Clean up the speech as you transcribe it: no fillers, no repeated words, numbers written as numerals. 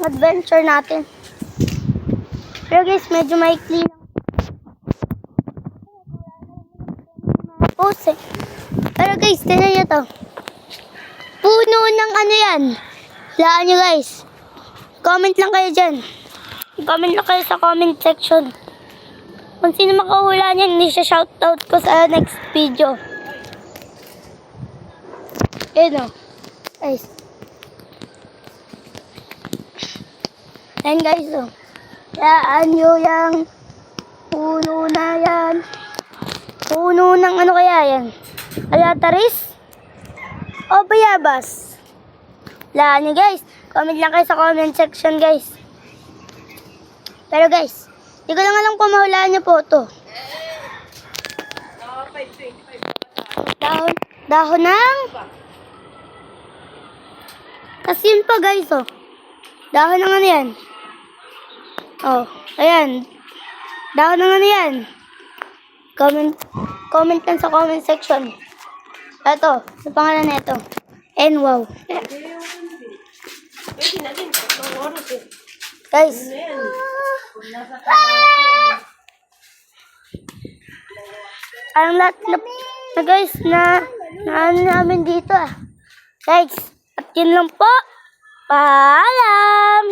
adventure natin. Pero guys, medyo maikli lang. Pose. Pero guys, tignan nyo to. Puno ng ano yan. Laan nyo guys. Comment lang kayo dyan. Comment lang kayo sa comment section. Kung sino makahula niyan, hindi siya shoutout ko sa next video. Ayun o. Guys. Ayan guys o. Laan nyo yung puno na yan. Puno ng ano kaya yan? Alataris? O bayabas? Laan nyo guys. Comment lang kayo sa comment section guys. Pero guys, hindi ko lang alam kung mahulaan niyo po ito. Dahon ng... Kasi yun pa guys oh. Dahon ng ano yan? Oh, ayan. Dahon ng ano yan? Comment lang sa comment section. Ito, sa pangalan na ito. And wow. Guys. Ang lahat na guys na ano namin dito ah. Guys, at yun lang po. Paalam!